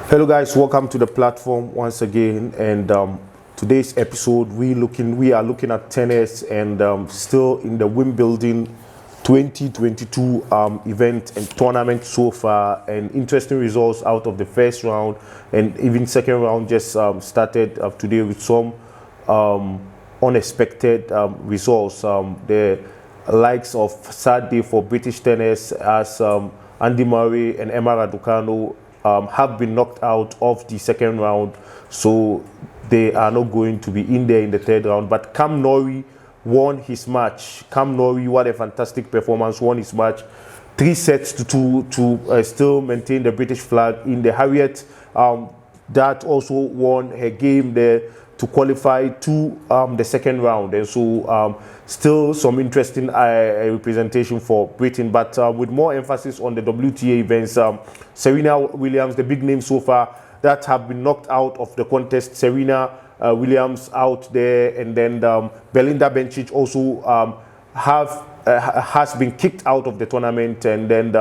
Hello guys, welcome to the platform once again, and today's episode we are looking at tennis and still in the Wimbledon 2022 event and tournament so far, and interesting results out of the first round and even second round just started today with some unexpected results. The likes of sad day for British tennis as Andy Murray and Emma Raducanu have been knocked out of the second round, so they are not going to be in there in the third round. But Cam Norrie won his match. Cam Norrie, what a fantastic performance, won his match 3-2 to still maintain the British flag in the Harriet. That also won her game there to qualify to the second round, and so still some interesting representation for Britain, but with more emphasis on the WTA events. Serena Williams, the big name so far that have been knocked out of the contest. Serena Williams out there, and then Belinda Bencic also has been kicked out of the tournament, and then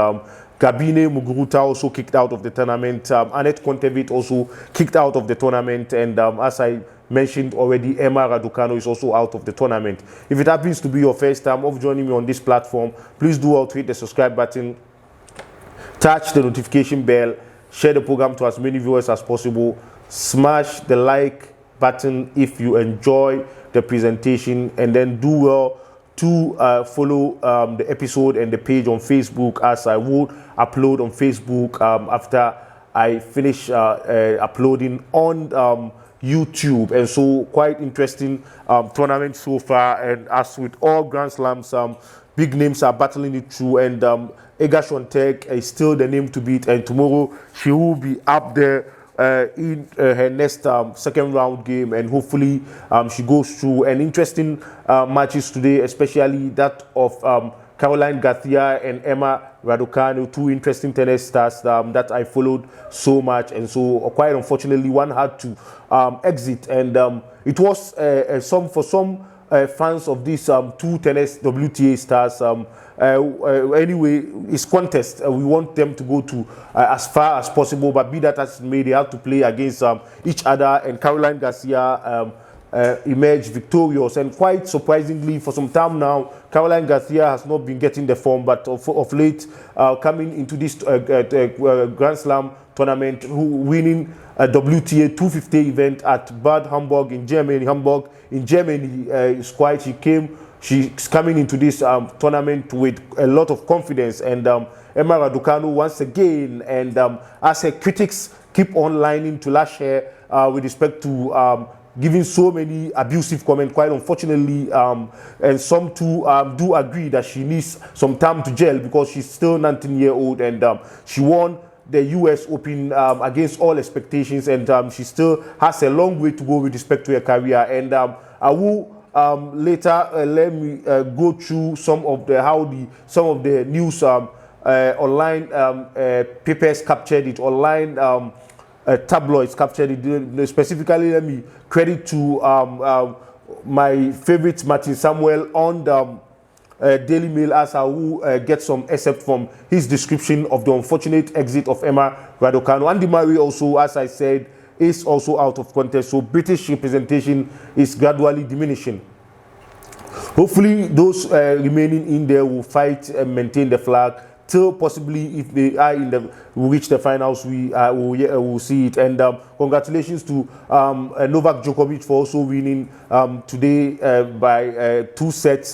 Gabine Muguruza also kicked out of the tournament. Annette Kontaveit also kicked out of the tournament, and as I mentioned already, Emma Raducanu is also out of the tournament. If it happens to be your first time of joining me on this platform, please do hit the subscribe button, touch the notification bell, share the program to as many viewers as possible, smash the like button if you enjoy the presentation, and then do well to follow the episode and the page on Facebook, as I will upload on Facebook after I finish uploading on YouTube. And so quite interesting tournament so far, and as with all Grand Slams, big names are battling it through, and Iga Swiatek is still the name to beat, and tomorrow she will be up there in her next second round game, and hopefully she goes through. And interesting matches today, especially that of Caroline Garcia and Emma Raducanu, two interesting tennis stars that I followed so much, and so quite unfortunately one had to exit, and it was for some fans of these two tennis WTA stars. Anyway, it's contest. We want them to go to as far as possible, but be that as it may, they have to play against each other, and Caroline Garcia emerged victorious, and quite surprisingly for some time now Caroline Garcia has not been getting the form, but of late coming into this Grand Slam tournament, winning a WTA 250 event at Bad Hamburg in Germany. She's coming into this tournament with a lot of confidence, and Emma Raducanu once again, and as her critics keep on lining to lash her with respect to giving so many abusive comments, quite unfortunately, and some too do agree that she needs some time to gel, because she's still 19-year-old, and she won the US Open against all expectations, and she still has a long way to go with respect to her career. And I will later let me go through some of the news online papers captured it, online tabloids captured it. Specifically, let me credit to my favorite Martin Samuel on the Daily Mail, as I will get some excerpt from his description of the unfortunate exit of Emma Raducanu. Andy Murray also, as I said, is also out of contest, so British representation is gradually diminishing. Hopefully those remaining in there will fight and maintain the flag till possibly, if they are will reach the finals, we will see it. And congratulations to Novak Djokovic for also winning today by 3 sets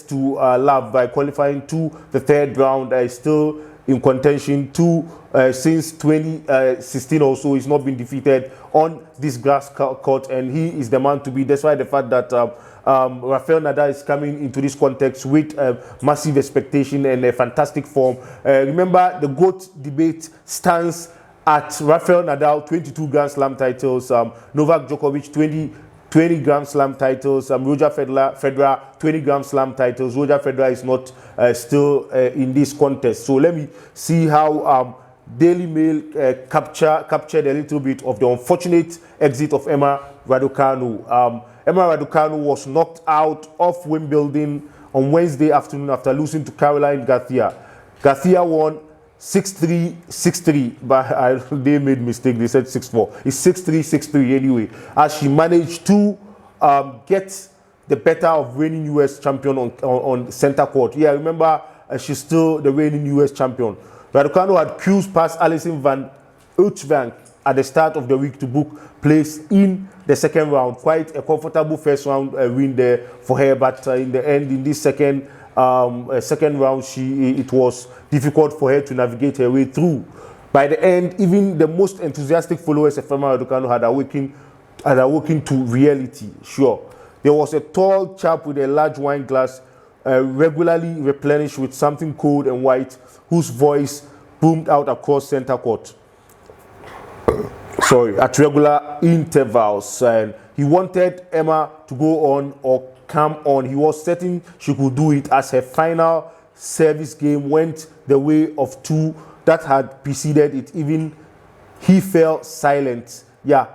to love, by qualifying to the third round. Still in contention since 2016 or so. He's not been defeated on this grass court, and he is the man to beat, despite the fact that Rafael Nadal is coming into this context with massive expectation and a fantastic form. Remember, the GOAT debate stands at Rafael Nadal, 22 Grand Slam titles, Novak Djokovic, 20 Grand Slam titles, Roger Federer, 20 Grand Slam titles. Roger Federer is not still in this contest. So let me see how Daily Mail captured a little bit of the unfortunate exit of Emma Raducanu. Emma Raducanu was knocked out of Wimbledon on Wednesday afternoon after losing to Caroline Garcia. Garcia won 6-3, 6-3, but they made mistake. They said 6-4. It's 6-3, 6-3 anyway. As she managed to get the better of reigning US champion on center court. Yeah, remember, she's still the reigning US champion. Raducanu had cruised past Alison van Uytvanck at the start of the week to book place in the second round. Quite a comfortable first round win there for her, but in the end, in this second round, it was difficult for her to navigate her way through. By the end, even the most enthusiastic followers of Emma Raducanu had awakened to reality. Sure, there was a tall chap with a large wine glass, regularly replenished with something cold and white, whose voice boomed out across center court. At regular intervals, and he wanted Emma to go on or come on. He was certain she could do it, as her final service game went the way of two that had preceded it. Even he fell silent. Yeah,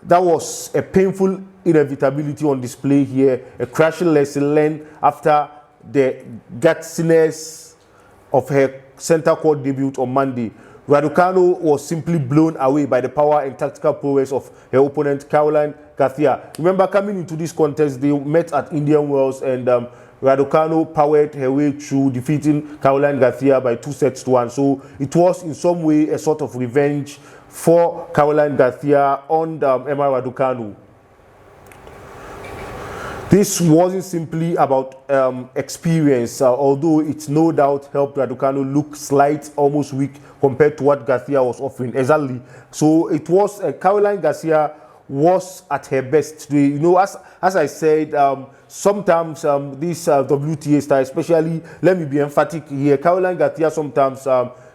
that was a painful inevitability on display here, a crushing lesson learned after the gutsiness of her center court debut on Monday. Raducanu was simply blown away by the power and tactical prowess of her opponent, Caroline Garcia. Remember, coming into this contest, they met at Indian Wells, and Raducanu powered her way through, defeating Caroline Garcia by 2-1. So it was in some way a sort of revenge for Caroline Garcia on Emma Raducanu. This wasn't simply about experience, although it no doubt helped Raducanu look slight, almost weak compared to what Garcia was offering. Exactly. So it was Caroline Garcia was at her best today. You know, as I said, sometimes these WTA stars, especially, let me be emphatic here, Caroline Garcia sometimes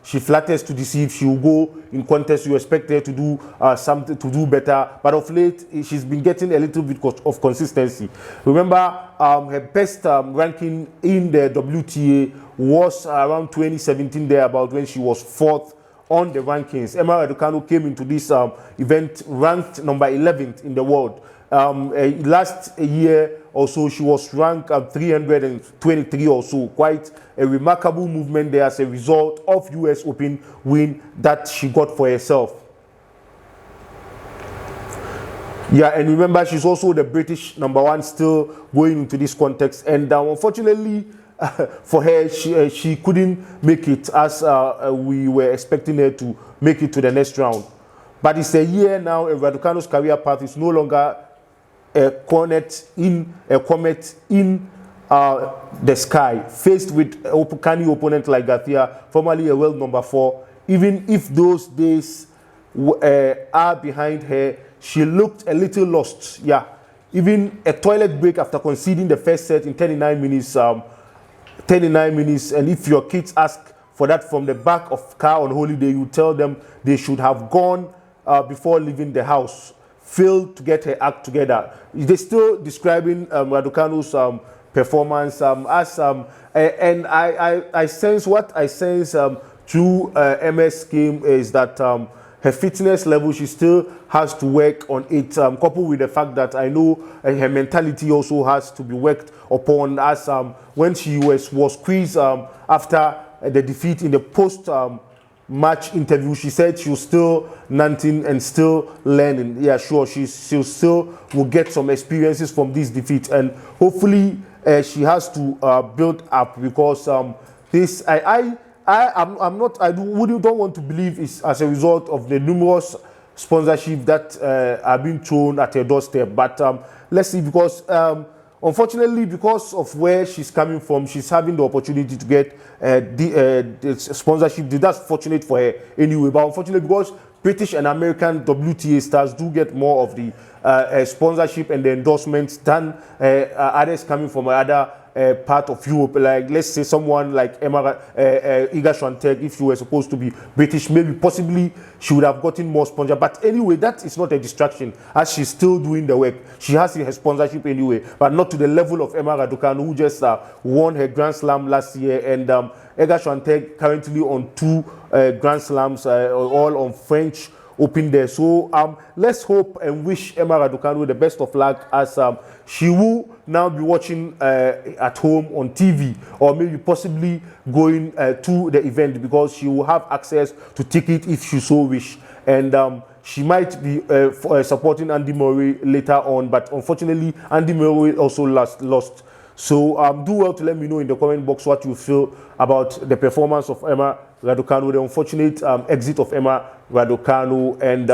she flatters to deceive. She will go in contest. You expect her to do something, to do better. But of late, she's been getting a little bit of consistency. Remember, her best ranking in the WTA was around 2017, there about, when she was 4th on the rankings. Emma Raducanu came into this event ranked number 11th in the world. Last year or so, she was ranked 323 or so. Quite a remarkable movement there as a result of US Open win that she got for herself. Yeah, and remember, she's also the British #1 still going into this context. And unfortunately for her, she couldn't make it as we were expecting her to make it to the next round. But it's a year now, and Raducanu's career path is no longer a comet in the sky, faced with a canny opponent like Garcia, formerly a world #4. Even if those days are behind her, she looked a little lost. Yeah, even a toilet break after conceding the first set in 39 minutes. 39 minutes, and if your kids ask for that from the back of car on holiday, you tell them they should have gone before leaving the house. Failed to get her act together. They're still describing Raducanu's performance as and I sense what I sense through MS game is that her fitness level, she still has to work on it, coupled with the fact that I know her mentality also has to be worked upon, as when she was squeezed after the defeat in the post-match interview, she said she was still learning and still learning. Yeah, sure, she still will get some experiences from this defeat, and hopefully she has to build up, because this don't want to believe it's as a result of the numerous sponsorship that are being thrown at her doorstep. But let's see, because unfortunately, because of where she's coming from, she's having the opportunity to get the sponsorship. That's fortunate for her anyway. But unfortunately, because British and American WTA stars do get more of the sponsorship and the endorsements than others coming from other part of Europe, like let's say someone like Iga Swiatek, if she were supposed to be British, maybe possibly she would have gotten more sponsor. But anyway, that is not a distraction, as she's still doing the work. She has her sponsorship anyway, but not to the level of Emma Raducanu, who just won her Grand Slam last year, and Iga Swiatek currently on 2 Grand Slams, all on French Open there. So let's hope and wish Emma Raducanu the best of luck as she will now be watching at home on TV, or maybe possibly going to the event, because she will have access to ticket if she so wish. And she might be supporting Andy Murray later on, but unfortunately Andy Murray also lost. So do well to let me know in the comment box what you feel about the performance of Emma Raducanu, the unfortunate exit of Emma Raducanu, and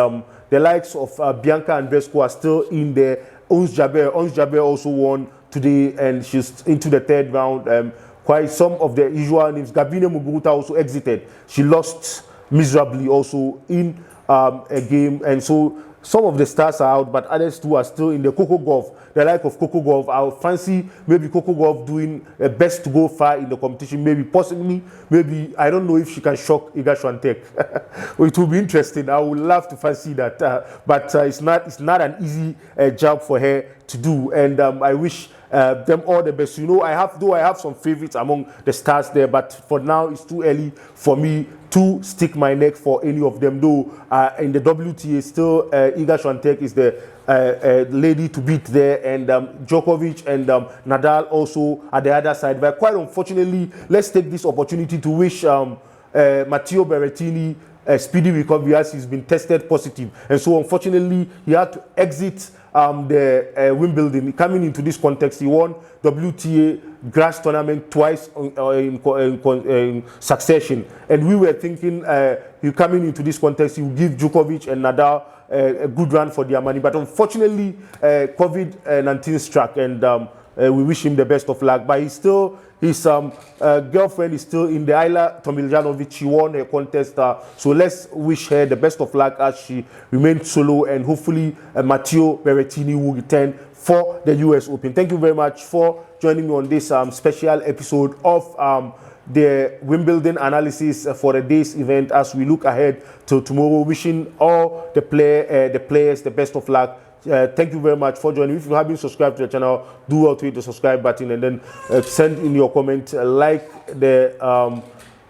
the likes of Bianca Andreescu are still in there. Ons Jabeur also won today, and she's into the third round. Quite some of the usual names. Gabine Muguruza also exited. She lost miserably also in a game, and so some of the stars are out, but others too are still in the Coco Gauff. The like of Coco Gauff, I would fancy maybe Coco Gauff doing best to go far in the competition. Maybe, possibly, maybe, I don't know if she can shock Iga Swiatek. It will be interesting. I would love to fancy that, but it's not an easy job for her to do. And I wish them all the best. You know, I have some favorites among the stars there, but for now it's too early for me to stick my neck for any of them. Though in the WTA still Iga Swiatek is the lady to beat there, and Djokovic and Nadal also at the other side. But quite unfortunately, let's take this opportunity to wish Matteo Berrettini a speedy recovery, as he's been tested positive, and so unfortunately he had to exit the Wimbledon. Coming into this context, he won WTA grass tournament twice in succession, and we were thinking he coming into this context he will give Djokovic and Nadal a good run for their money, but unfortunately COVID-19 struck, and we wish him the best of luck. But his girlfriend is still in the Ayla Tomiljanovic. She won her contest, so let's wish her the best of luck as she remains solo, and hopefully Matteo Berrettini will return for the US Open. Thank you very much for joining me on this special episode of the Wimbledon analysis for the day's event, as we look ahead to tomorrow. Wishing all the players the best of luck. Thank you very much for joining. If you haven't subscribed to the channel, do well to hit the subscribe button, and then send in your comment, like the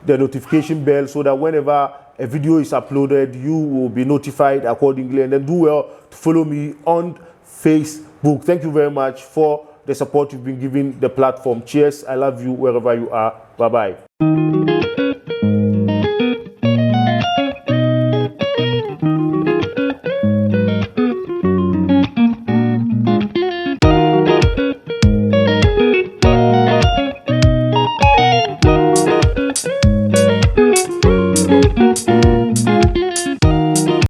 notification bell, so that whenever a video is uploaded, you will be notified accordingly. And then do well to follow me on Facebook. Thank you very much for the support you've been giving the platform. Cheers. I love you wherever you are. Bye-bye.